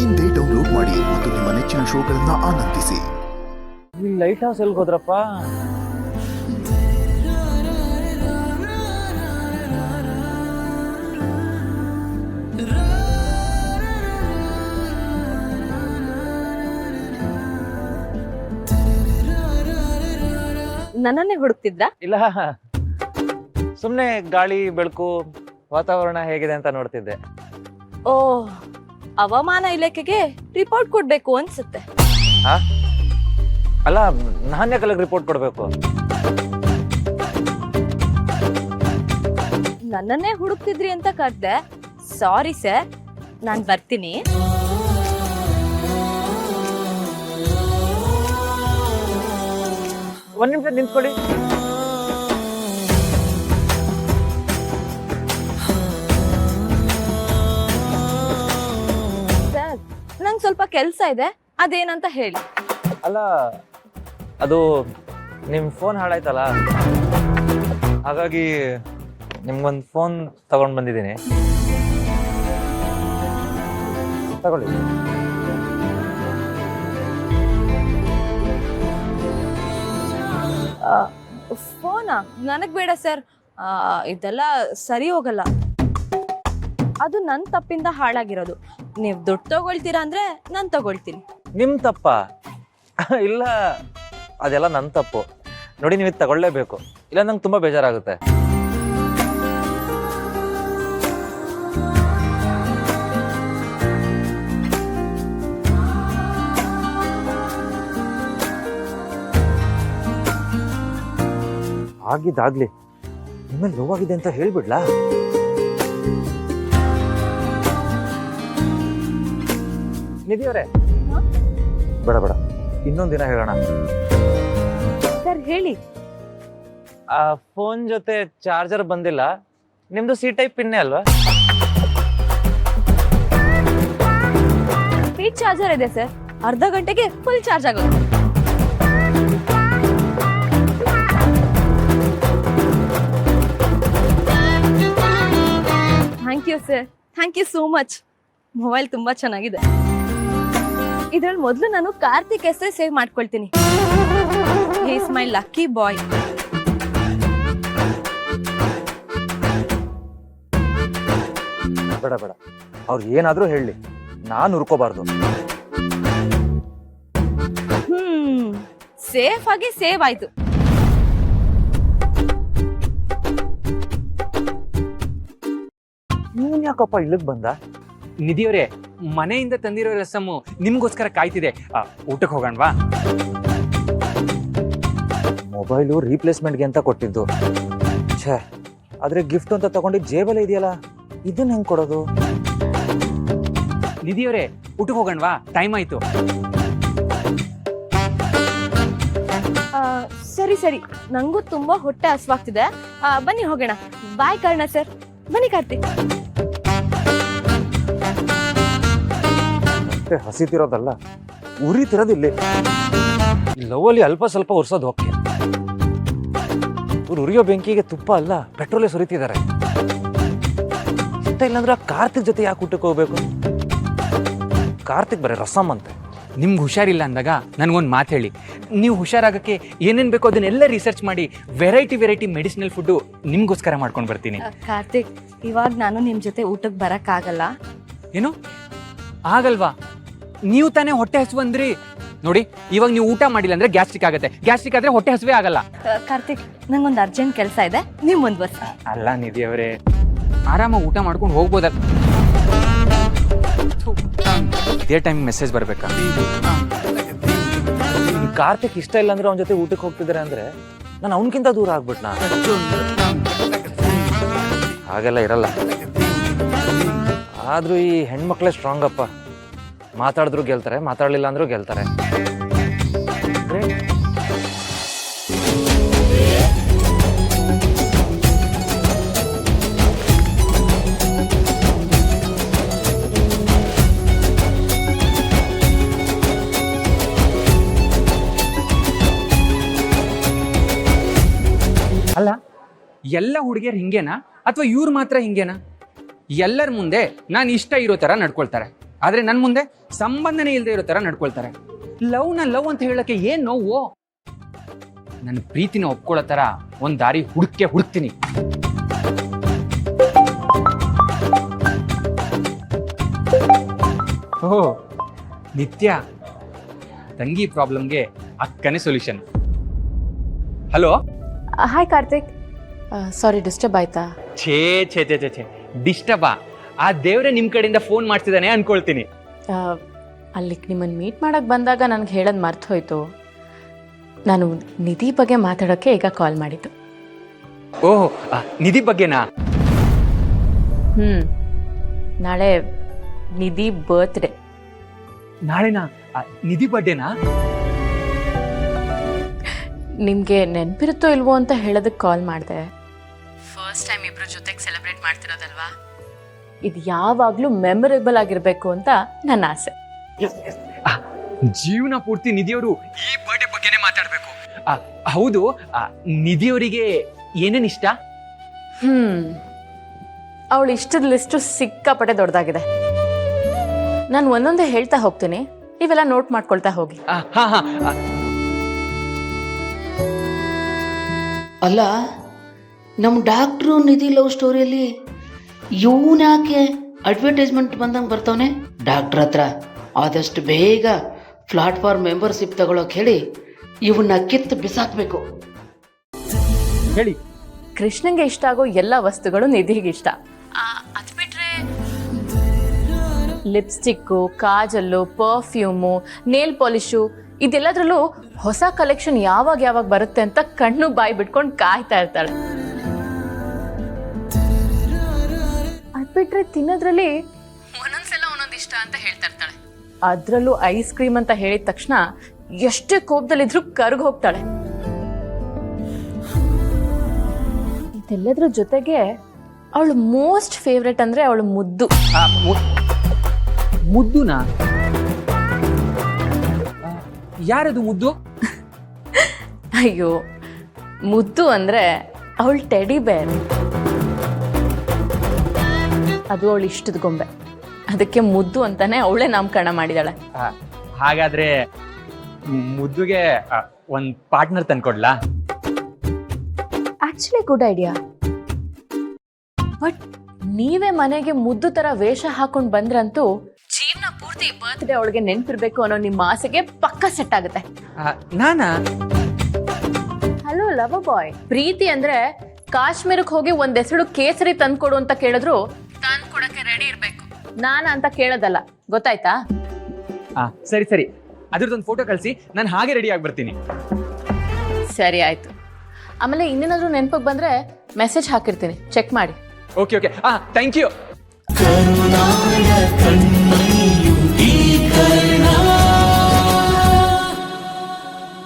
ಇಂದೇ ಡೌನ್ಲೋಡ್ ಮಾಡಿ ಮತ್ತು ನಿಮ್ಮ ನೆಚ್ಚಿನ ಶೋಗಳನ್ನ ಆನಂದಿಸಿ. ಈ ಲೈಟ್ ಹೌಸ್ ಎಲ್ಲಿ ಹೋದ್ರಪ್ಪ? ನನ್ನನ್ನೇ ಹುಡುಕ್ತಿದ್ರಾ? ಇಲ್ಲ, ಸುಮ್ನೆ ಗಾಳಿ ಬೆಳಕು ವಾತಾವರಣ ಹೇಗಿದೆ ಅಂತ ನೋಡ್ತಿದ್ದೆ. ಓ, ಹವಾಮಾನ ಇಲಾಖೆಗೆ ರಿಪೋರ್ಟ್ ಕೊಡ್ಬೇಕು ಅನ್ಸುತ್ತೆ. ಹಾ? ಅಲ್ಲ, ನಾನೇ ಕಲಕ್ ರಿಪೋರ್ಟ್ ಕೊಡ್ಬೇಕು? ನನ್ನನ್ನೇ ಹುಡುಕ್ತಿದ್ರಿ ಅಂತ ಕರ್ದೆ. ಸಾರಿ ಸರ್, ನಾನ್ ಬರ್ತೀನಿ. ಒಂದ್ ನಿಮಿಷ ನಿಂತ್ಕೊಳ್ಳಿ. ಸರ್, ನಂಗೆ ಸ್ವಲ್ಪ ಕೆಲಸ ಇದೆ, ಅದೇನಂತ ಹೇಳಿ. ಅಲ್ಲ, ಅದು ನಿಮ್ ಫೋನ್ ಹಾಳಾಯ್ತಲ್ಲ, ಹಾಗಾಗಿ ನಿಮ್ಗೊಂದು ಫೋನ್ ತಗೊಂಡ್ ಬಂದಿದ್ದೀನಿ, ತಗೊಳ್ಳಿ. ಫೋನಾ? ನನಗ್ ಬೇಡ ಸರ್, ಇದೆಲ್ಲ ಸರಿ ಹೋಗಲ್ಲ. ಅದು ನನ್ ತಪ್ಪಿಂದ ಹಾಳಾಗಿರೋದು. ನೀವ್ ದುಡ್ಡು ತಗೊಳ್ತೀರಾ ಅಂದ್ರೆ ನಾನ್ ತಗೊಳ್ತೀನಿ. ನಿಮ್ ತಪ್ಪ? ಇಲ್ಲ, ಅದೆಲ್ಲ ನನ್ ತಪ್ಪು. ನೋಡಿ, ನೀವು ಇದು ತಗೊಳ್ಳೇಬೇಕು, ಇಲ್ಲ ನಂಗೆ ತುಂಬಾ ಬೇಜಾರಾಗುತ್ತೆ. ಆಗಿದ್ದಾಗ್ಲಿ, ನಿಮ್ಮಲ್ಲಿ ನೋವಾಗಿದೆ ಅಂತ ಹೇಳ್ಬಿಡ್ಲಾ? ನಿಧಿಯವರೇ, ಬೇಡ ಬೇಡ, ಇನ್ನೊಂದ್ ದಿನ ಹೇಳೋಣ. ಸರ್ ಹೇಳಿ. ಆ ಫೋನ್ ಜೊತೆ ಚಾರ್ಜರ್ ಬಂದಿಲ್ಲ. ನಿಮ್ದು ಸಿ ಟೈಪ್ ಪಿನ್ನೇ ಅಲ್ವಾ? ಸ್ಪೀಡ್ ಚಾರ್ಜರ್ ಇದೆ ಸರ್, ಅರ್ಧ ಗಂಟೆಗೆ ಫುಲ್ ಚಾರ್ಜ್ ಆಗುತ್ತೆ. Thank you sir, thank you so much. Mobile ತುಂಬಾ ಚೆನ್ನಾಗಿದೆ. ಇದ್ರಲ್ಲಿ ಮೊದಲು ನಾನು ಕಾರ್ತಿಕ್ ಹೆಸರೇ ಸೇವ್ ಮಾಡ್ಕೊಳ್ತೀನಿ. He is my lucky boy. ಬೇಡ ಬೇಡ, ಅವ್ರು ಏನಾದ್ರೂ ಹೇಳಿ, ನಾನು ಹುರ್ಕೋಬಾರ್ದು. ಸೇಫ್ ಆಗಿ ಸೇವ್ ಆಯ್ತು. ನೀನ್ ಯಾಕಪ್ಪ ಇಲ್ಲಿಗೆ ಬಂದ? ನಿಧಿಯವರೇ, ಮನೆಯಿಂದ ತಂದಿರೋ ರಸಮ್ಮು ನಿಮ್ಗೋಸ್ಕರ ಕಾಯ್ತಿದೆ. ಊಟಕ್ಕೆ ಹೋಗೋಣವಾ? ಮೊಬೈಲು ರೀಪ್ಲೇಸ್ಮೆಂಟ್ಗೆ ಅಂತ ಕೊಟ್ಟಿದ್ದು. ಛೇ, ಆದ್ರೆ ಗಿಫ್ಟ್ ಅಂತ ತಗೊಂಡಿದ್ದು ಜೇಬಲ್ಲೇ ಇದೆಯಲ್ಲ, ಇದನ್ನ ಹೆಂಗ್ ಕೊಡೋದು? ನಿಧಿಯವರೇ, ಊಟಕ್ಕೆ ಹೋಗೋಣವಾ? ಟೈಮ್ ಆಯ್ತು. ಸರಿ ಸರಿ, ನಂಗೂ ತುಂಬಾ ಹೊಟ್ಟೆ ಹಸ್ವಾಗ್ತಿದೆ. ಬನ್ನಿ ಹೋಗೋಣ. ಬಾಯ್ ಕರ್ಣ ಸರ್. ಬನ್ನಿ ಕಾರ್ತಿಕ್. ಹಸಿತಿರೋದಲ್ಲ, ಉರಿತಿರೋದಿಲ್ಲ. ಲವಲ್ಲಿ ಅಲ್ಪ ಸ್ವಲ್ಪ ಉರ್ಸೋದು ಹೋಗ್ತಿ. ಇವ್ರು ಉರಿಯೋ ಬೆಂಕಿಗೆ ತುಪ್ಪ ಅಲ್ಲ, ಪೆಟ್ರೋಲೇ ಸುರಿತಿದ್ದಾರೆ. ಇಷ್ಟ ಇಲ್ಲಾಂದ್ರೆ ಕಾರ್ತಿಕ್ ಜೊತೆ ಯಾಕೆ ಊಟಕ್ಕೆ ಹೋಗ್ಬೇಕು? ಕಾರ್ತಿಕ್ ಬರೀ ರಸಮ್ ಅಂತೆ. ನಿಮ್ಗೆ ಹುಷಾರಿಲ್ಲ ಅಂದಾಗ ನನಗೊಂದು ಮಾತು ಹೇಳಿ. ನೀವು ಹುಷಾರಾಗಕ್ಕೆ ಏನೇನು ಬೇಕೋ ಅದನ್ನೆಲ್ಲ ರಿಸರ್ಚ್ ಮಾಡಿ ವೆರೈಟಿ ಮೆಡಿಸಿನಲ್ ಫುಡ್ಡು ನಿಮ್ಗೋಸ್ಕರ ಮಾಡ್ಕೊಂಡು ಬರ್ತೀನಿ. ಕಾರ್ತಿಕ್, ಇವಾಗ ನಾನು ನಿಮ್ ಜೊತೆ ಊಟಕ್ಕೆ ಬರಕ್ಕಾಗಲ್ಲ. ಏನು ಆಗಲ್ವಾ? ನೀವು ತಾನೇ ಹೊಟ್ಟೆ ಹಸುವು ಅಂದ್ರಿ. ನೋಡಿ, ಇವಾಗ ನೀವು ಊಟ ಮಾಡಿಲ್ಲ ಅಂದ್ರೆ ಗ್ಯಾಸ್ಟ್ರಿಕ್ ಆಗುತ್ತೆ. ಗ್ಯಾಸ್ಟ್ರಿಕ್ ಆದ್ರೆ ಹೊಟ್ಟೆ ಹಸುವೇ ಆಗಲ್ಲ. ಕಾರ್ತಿಕ್, ನಂಗೊಂದು ಅರ್ಜೆಂಟ್ ಕೆಲಸ ಇದೆ, ನೀವು ಮುಂದುವರ್ಸಿ. ಅಲ್ಲ ನಿಧಿಯವರೇ, ಆರಾಮಾಗಿ ಊಟ ಮಾಡ್ಕೊಂಡು ಹೋಗ್ಬೋದಲ್ಲ. ಇದೇ ಟೈಮ್ ಮೆಸೇಜ್ ಬರ್ಬೇಕಾ? ಕಾರ್ತಿಕ್ ಇಷ್ಟ ಇಲ್ಲ ಅಂದ್ರೆ ಅವನ ಜೊತೆ ಊಟಕ್ಕೆ ಹೋಗ್ತಿದ್ದಾರೆ ಅಂದ್ರೆ ನಾನು ಅವನಕ್ಕಿಂತ ದೂರ ಆಗ್ಬಿಟ್ನಾ? ಹಾಗೆಲ್ಲ ಇರಲ್ಲ. ಆದ್ರೂ ಈ ಹೆಣ್ಮಕ್ಳೇ ಸ್ಟ್ರಾಂಗ್ ಅಪ್ಪ. ಮಾತಾಡಿದ್ರು ಗೆಲ್ತಾರೆ, ಮಾತಾಡ್ಲಿಲ್ಲ ಅಂದ್ರೂ ಗೆಲ್ತಾರೆ. ಅಲ್ಲ, ಎಲ್ಲ ಹುಡುಗಿಯರು ಹಿಂಗೇನಾ ಅಥವಾ ಇವ್ರು ಮಾತ್ರ ಹಿಂಗೇನಾ? ಎಲ್ಲರ ಮುಂದೆ ನಾನು ಇಷ್ಟ ಇರೋ ಥರ ನಡ್ಕೊಳ್ತಾರೆ, ಆದ್ರೆ ನನ್ನ ಮುಂದೆ ಸಂಬಂಧನೇ ಇಲ್ಲದೆ ಇರೋ ತರ ನಡ್ಕೊಳ್ತಾರೆ. ಲವ್ನ ಲವ್ ಅಂತ ಹೇಳಕ್ಕೆ ಏನ್ ನೋವು? ನನ್ನ ಪ್ರೀತಿನ ಒಪ್ಕೊಳ್ಳೋ ತರ ಒಂದ್ ದಾರಿ ಹುಡುಕ್ತೀನಿ. ಓ ನಿತ್ಯ, ತಂಗಿ ಪ್ರಾಬ್ಲಮ್ಗೆ ಅಕ್ಕನೇ ಸೊಲ್ಯೂಷನ್. ಹಲೋ. ಹಾಯ್ ಕಾರ್ತಿಕ್, ಸಾರಿ ಡಿಸ್ಟರ್ಬ್ ಆಯ್ತಾ? ಛೇ ಛೇ ಛೇ ಛೇ ಛೇ ಡಿಸ್ಟರ್ಬಾ? ಆ ದೇವ್ರೆ ನಿಮ್ ಕಡೆಯಿಂದ ಫೋನ್ ಮಾಡ್ತಿದ್ದಾನೆ ಅನ್ಕೊಳ್ತೀನಿ. ಅಲ್ಲಿಗೆ ನಿಮ್ಮನ್ನು ಮೀಟ್ ಮಾಡಕ್ಕೆ ಬಂದಾಗ ನನಗೆ ಹೇಳೋದು ಮರ್ತು ಹೋಯ್ತು. ನಾನು ನಿಧಿ ಬಗ್ಗೆ ಮಾತಾಡೋಕ್ಕೆ ಈಗ ಕಾಲ್ ಮಾಡಿದ್ದು. ಓಹ್, ನಿಧಿ ಬಗ್ಗೆನಾ? ನಾಳೆ ನಿಧಿ ಬರ್ತ್ಡೇ. ನಾಳೆನಾ? ನಿಧಿ ಬರ್ಡೇನಾ? ನಿಮಗೆ ನೆನಪಿರುತ್ತೋ ಇಲ್ವೋ ಅಂತ ಹೇಳೋದಕ್ಕೆ ಕಾಲ್ ಮಾಡಿದೆ. ಫಸ್ಟ್ ಟೈಮ್ ಇಬ್ರು ಜೊತೆಗೆ ಸೆಲೆಬ್ರೇಟ್ ಮಾಡ್ತಿರೋದಲ್ವಾ, ಇದು ಯಾವಾಗಲೂ ಮೆಮೊರೇಬಲ್ ಆಗಿರಬೇಕು ಅಂತ ನನ್ನ ಆಸೆ. ಜೀವನ ಪೂರ್ತಿ ನಿಧಿಯವರು ಈ ಬರ್ಡೇ ಬಗ್ಗೆನೇ ಮಾತಾಡ್ಬೇಕು. ಹೌದು, ನಿಧಿಯವರಿಗೆ ಏನೇನ್ ಇಷ್ಟ? ಅವಳು ಇಷ್ಟದ ಲಿಸ್ಟು ಸಿಕ್ಕಾಪಟ್ಟೆ ದೊಡ್ಡದಾಗಿದೆ. ನಾನು ಒಂದೊಂದೇ ಹೇಳ್ತಾ ಹೋಗ್ತೀನಿ, ನೀವೆಲ್ಲ ನೋಟ್ ಮಾಡ್ಕೊಳ್ತಾ ಹೋಗಿ. ಅಲ್ಲ, ನಮ್ಮ ಡಾಕ್ಟ್ರು ನಿಧಿ ಲವ್ ಸ್ಟೋರಿಯಲ್ಲಿ ಇವನ್ ಯಾಕೆ ಅಡ್ವರ್ಟೈಸ್ಮೆಂಟ್ ಬಂದಂಗೆ ಬರ್ತಾವನೆ? ಡಾಕ್ಟ್ರ್ ಹತ್ರ ಆದಷ್ಟು ಬೇಗ ಪ್ಲಾಟ್ಫಾರ್ಮ್ ಮೆಂಬರ್ಶಿಪ್ ತಗೊಳಕ್ ಹೇಳಿ ಇವನ್ನ ಕಿತ್ತು ಬಿಸಾಕ್ಬೇಕು. ಹೇಳಿ. ಕೃಷ್ಣಂಗೆ ಇಷ್ಟ ಆಗೋ ಎಲ್ಲ ವಸ್ತುಗಳು ನಿಧಿಗೆ ಇಷ್ಟ. ಅದು ಬಿಟ್ರೆ ಲಿಪ್ಸ್ಟಿಕ್ಕು, ಕಾಜಲ್ಲು, ಪರ್ಫ್ಯೂಮು, ನೇಲ್ ಪಾಲಿಶು ಇದೆಲ್ಲದ್ರಲ್ಲೂ ಹೊಸ ಕಲೆಕ್ಷನ್ ಯಾವಾಗ ಬರುತ್ತೆ ಅಂತ ಕಣ್ಣು ಬಾಯಿ ಬಿಟ್ಕೊಂಡು ಕಾಯ್ತಾ ಇರ್ತಾಳೆ. ಅದು ಬಿಟ್ರೆ ತಿನ್ನೋದ್ರಲ್ಲಿ ಒಂದೊಂದ್ಸಲ ಒಂದೊಂದು ಇಷ್ಟ ಅಂತ ಹೇಳ್ತಾ ಇರ್ತಾಳೆ. ಅದರಲ್ಲೂ ಐಸ್ ಕ್ರೀಮ್ ಅಂತ ಹೇಳಿದ ತಕ್ಷಣ ಎಷ್ಟೇ ಕೋಪದಲ್ಲಿದ್ರೂ ಕರ್ಗ್ ಹೋಗ್ತಾಳೆ. ಇದೆಲ್ಲದ್ರ ಜೊತೆಗೆ ಅವಳು ಮೋಸ್ಟ್ ಫೇವ್ರೆಟ್ ಅಂದ್ರೆ ಅವಳು ಮುದ್ದು. ಮುದ್ದುನಾ? ಯಾರದು ಮುದ್ದು? ಅಯ್ಯೋ, ಮುದ್ದು ಅಂದ್ರೆ ಅವಳು ಟೆಡಿ ಬೇರ್. ಅದು ಅವಳು ಇಷ್ಟದ ಗೊಂಬೆ, ಅದಕ್ಕೆ ಮುದ್ದು ಅಂತಾನೆ ಅವಳೇ ನಾಮಕರಣ ಮಾಡಿದಾಳೆ. ಹಾಗಾದ್ರೆ ಮುದ್ದುಗೆ ಒಂದ್ ಪಾರ್ಟ್ನರ್ ತಂದ್ಕೊಡ್ಲಾ? Actually good idea. ಬಟ್ ನೀವೇ ಮನೆಗೆ ಮುದ್ದು ತರ ವೇಷ ಹಾಕೊಂಡ್ ಬಂದ್ರಂತೂ ಜೀವನ ಪೂರ್ತಿ ಬರ್ತ್ಡೇ ಅವಳಿಗೆ ನೆನ್ಪಿರ್ಬೇಕು ಅನ್ನೋ ನಿಮ್ಮ ಆಸೆಗೆ ಪಕ್ಕ ಸೆಟ್ ಆಗುತ್ತೆ. ನಾನಾ? ಹಲೋ ಲವ್ ಬಾಯ್, ಪ್ರೀತಿ ಅಂದ್ರೆ ಕಾಶ್ಮೀರಕ್ಕೆ ಹೋಗಿ ಒಂದ್ ಹೆಸರು ಕೇಸರಿ ತಂದ್ಕೊಡು ಅಂತ ಕೇಳಿದ್ರು ತಂದ್ಕೊಡಕ್ಕೆ ರೆಡಿ ಇರ್ಬೇಕು. ನಾನ ಅಂತ ಕೇಳೋದಲ್ಲ, ಗೊತ್ತಾಯ್ತಾ? ಸರಿ ಸರಿ, ಅದ್ರದ್ದೊಂದು ಫೋಟೋ ಕಳಿಸಿ, ನಾನು ಹಾಗೆ ರೆಡಿ ಆಗಿ ಬರ್ತೀನಿ. ಸರಿ ಆಯ್ತು. ಆಮೇಲೆ ಇನ್ನೇನಾದ್ರೂ ನೆನಪಿಗೆ ಬಂದ್ರೆ ಮೆಸೇಜ್ ಹಾಕಿರ್ತೀನಿ, ಚೆಕ್ ಮಾಡಿ. Okay okay, thank you.